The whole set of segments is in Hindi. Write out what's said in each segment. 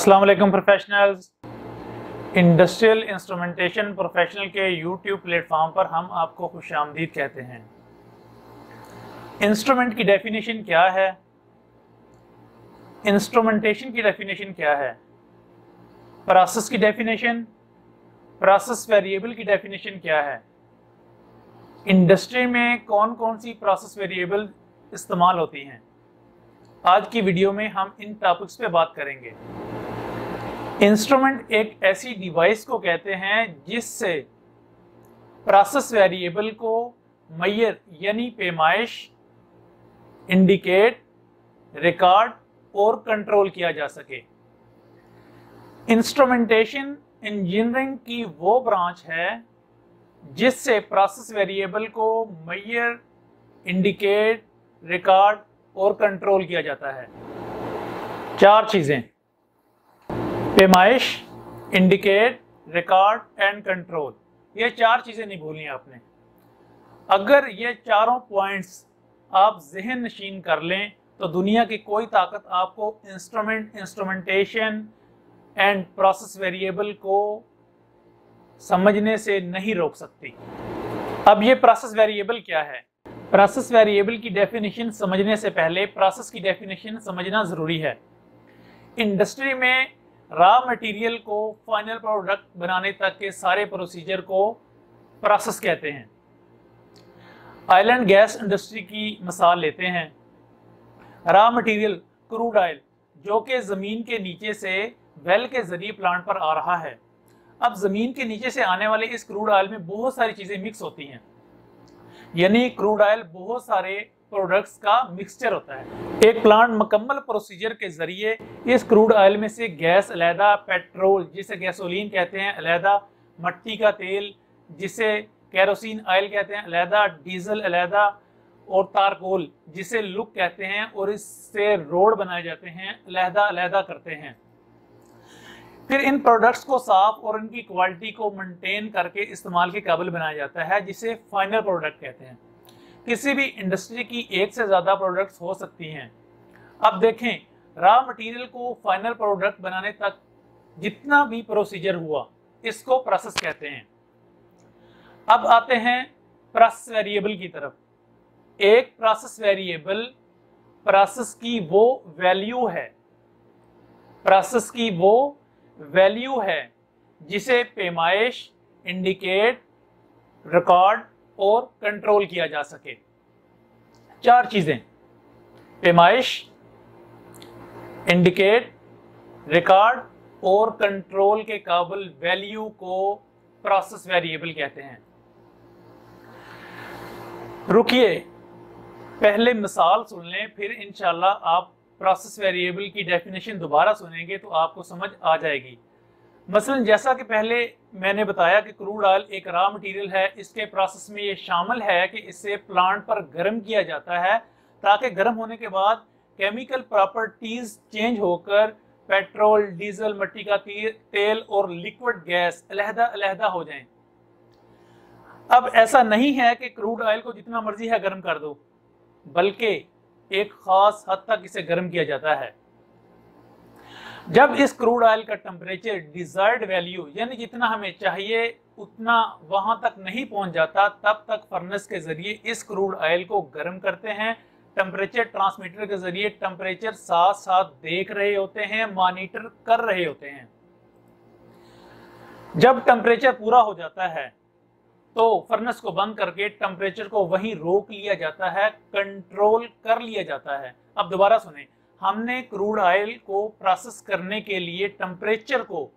अस्सलाम वालेकुम प्रोफेशनल्स। इंडस्ट्रियल इंस्ट्रूमेंटेशन प्रोफेशनल के यूट्यूब प्लेटफॉर्म पर हम आपको खुशामदीद कहते हैं। इंस्ट्रूमेंट की डेफिनेशन क्या है? इंस्ट्रूमेंटेशन की डेफिनेशन क्या है? प्रोसेस की डेफिनेशन, प्रोसेस वेरिएबल की डेफिनेशन क्या है? इंडस्ट्री में कौन कौन सी प्रोसेस वेरिएबल इस्तेमाल होती हैं? आज की वीडियो में हम इन टॉपिक्स पे बात करेंगे। इंस्ट्रूमेंट एक ऐसी डिवाइस को कहते हैं जिससे प्रोसेस वेरिएबल को मेजर यानी पैमाइश, इंडिकेट, रिकॉर्ड और कंट्रोल किया जा सके। इंस्ट्रूमेंटेशन इंजीनियरिंग की वो ब्रांच है जिससे प्रोसेस वेरिएबल को मेजर, इंडिकेट, रिकॉर्ड और कंट्रोल किया जाता है। चार चीजें: पैमाइश, इंडिकेट, रिकॉर्ड एंड कंट्रोल। ये चार चीजें नहीं भूलनी आपने। अगर ये चारों पॉइंट्स आप जहन नशीन कर लें तो दुनिया की कोई ताकत आपको इंस्ट्रूमेंटेशन एंड प्रोसेस वेरिएबल को समझने से नहीं रोक सकती। अब ये प्रोसेस वेरिएबल क्या है? प्रोसेस वेरिएबल की डेफिनेशन समझने से पहले प्रोसेस की डेफिनेशन समझना जरूरी है। इंडस्ट्री में रॉ मटेरियल को फाइनल प्रोडक्ट बनाने तक के सारे प्रोसीजर को प्रोसेस कहते हैं। ऑयल एंड गैस इंडस्ट्री की मिसाल लेते हैं। रॉ मटेरियल क्रूड ऑयल जो कि ज़मीन के नीचे से वेल के जरिए प्लांट पर आ रहा है। अब ज़मीन के नीचे से आने वाले इस क्रूड ऑयल में बहुत सारी चीज़ें मिक्स होती हैं, यानी क्रूड ऑयल बहुत सारे प्रोडक्ट्स का मिक्सचर होता है। एक प्लांट मुकम्मल प्रोसीजर के जरिए इस क्रूड ऑयल में से गैस अलहदा, पेट्रोल जिसे गैसोलीन कहते हैं अलहदा, मट्टी का तेल जिसे केरोसिन ऑयल कहते हैं अलहदा, डीजल अलहदा और तारकोल जिसे लुक कहते हैं और इससे रोड बनाए जाते हैं अलहदा अलहदा करते हैं। फिर इन प्रोडक्ट्स को साफ और इनकी क्वालिटी को मेंटेन करके इस्तेमाल के काबिल बनाया जाता है जिसे फाइनल प्रोडक्ट कहते हैं। किसी भी इंडस्ट्री की एक से ज़्यादा प्रोडक्ट्स हो सकती हैं। अब देखें, रॉ मटेरियल को फाइनल प्रोडक्ट बनाने तक जितना भी प्रोसीजर हुआ इसको प्रोसेस कहते हैं। अब आते हैं प्रोसेस वेरिएबल की तरफ। एक प्रोसेस वेरिएबल प्रोसेस की वो वैल्यू है, प्रोसेस की वो वैल्यू है जिसे पैमाइश, इंडिकेट, रिकॉर्ड और कंट्रोल किया जा सके। चार चीजें: पैमाइश, इंडिकेट, रिकॉर्ड और कंट्रोल के काबिल वैल्यू को प्रोसेस वेरिएबल कहते हैं। रुकिए, पहले मिसाल सुन लें, फिर इंशाल्लाह आप प्रोसेस वेरिएबल की डेफिनेशन दोबारा सुनेंगे तो आपको समझ आ जाएगी। मसलन जैसा कि पहले मैंने बताया कि क्रूड ऑयल एक रॉ मटेरियल है, इसके प्रोसेस में ये शामिल है कि इसे प्लांट पर गर्म किया जाता है ताकि गर्म होने के बाद केमिकल प्रॉपर्टीज चेंज होकर पेट्रोल, डीजल, मट्टी का तेल और लिक्विड गैस अलहदा अलहदा हो जाएं। अब ऐसा नहीं है कि क्रूड ऑयल को जितना मर्जी है गर्म कर दो, बल्कि एक खास हद तक इसे गर्म किया जाता है। जब इस क्रूड ऑयल का टेम्परेचर डिजायर्ड वैल्यू यानी जितना हमें चाहिए उतना वहां तक नहीं पहुंच जाता, तब तक फर्नेस के जरिए इस क्रूड ऑयल को गर्म करते हैं। टेम्परेचर ट्रांसमीटर के जरिए टेम्परेचर साथ साथ देख रहे होते हैं, मॉनिटर कर रहे होते हैं। जब टेम्परेचर पूरा हो जाता है तो फर्नेस को बंद करके टेम्परेचर को वहीं रोक लिया जाता है, कंट्रोल कर लिया जाता है। अब दोबारा सुने, हमने क्रूड ऑयल को प्रोसेस करने के लिए टेम्परेचर को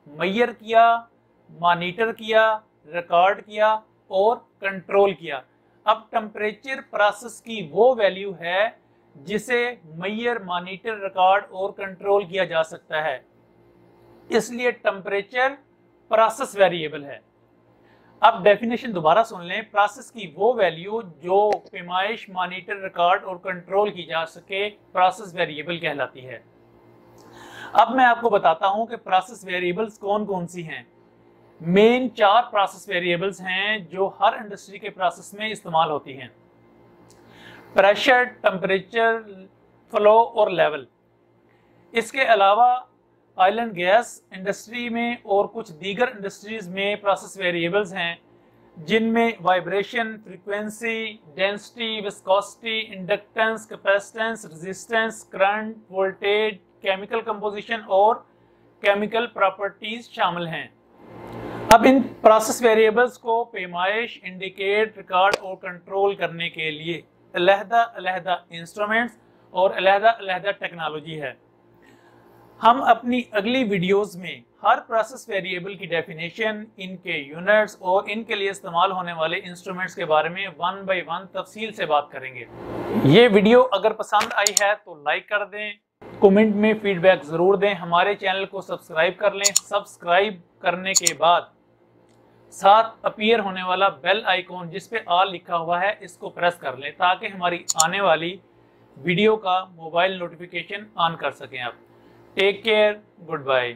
मेजर किया, मॉनिटर किया, रिकॉर्ड किया और कंट्रोल किया। अब टेम्परेचर प्रोसेस की वो वैल्यू है जिसे मेजर, मॉनिटर, रिकॉर्ड और कंट्रोल किया जा सकता है, इसलिए टेम्परेचर प्रोसेस वेरिएबल है। अब डेफिनेशन दोबारा सुन लें। प्रोसेस की वो वैल्यू जो पैमाइश, मॉनिटर, रिकॉर्ड और कंट्रोल की जा सके प्रोसेस वेरिएबल कहलाती है। अब मैं आपको बताता हूं कि प्रोसेस वेरिएबल्स कौन कौन सी हैं। मेन चार प्रोसेस वेरिएबल्स हैं जो हर इंडस्ट्री के प्रोसेस में इस्तेमाल होती हैं: प्रेशर, टेम्परेचर, फ्लो और लेवल। इसके अलावा ऑयल एंड गैस इंडस्ट्री में और कुछ दीगर इंडस्ट्रीज में प्रोसेस वेरिएबल्स हैं जिनमें vibration, frequency, density, viscosity, inductance, capacitance, resistance, current, voltage, chemical composition और केमिकल प्रॉपर्टीज शामिल हैं। अब इन प्रोसेस वेरिएबल्स को पैमाइश, इंडिकेट, रिकॉर्ड और कंट्रोल करने के लिए अलग-अलग इंस्ट्रूमेंट्स और अलग-अलग टेक्नोलॉजी है। हम अपनी अगली वीडियोस में हर प्रोसेस वेरिएबल की डेफिनेशन, इनके यूनिट्स और इनके लिए इस्तेमाल होने वाले इंस्ट्रूमेंट्स के बारे में वन बाय वन तफसील से बात करेंगे। ये वीडियो अगर पसंद आई है तो लाइक कर दें, कमेंट में फीडबैक ज़रूर दें, हमारे चैनल को सब्सक्राइब कर लें। सब्सक्राइब करने के बाद साथ अपीयर होने वाला बेल आइकॉन जिस पे ऑल लिखा हुआ है इसको प्रेस कर लें ताकि हमारी आने वाली वीडियो का मोबाइल नोटिफिकेशन ऑन कर सकें आप। Take care, good bye.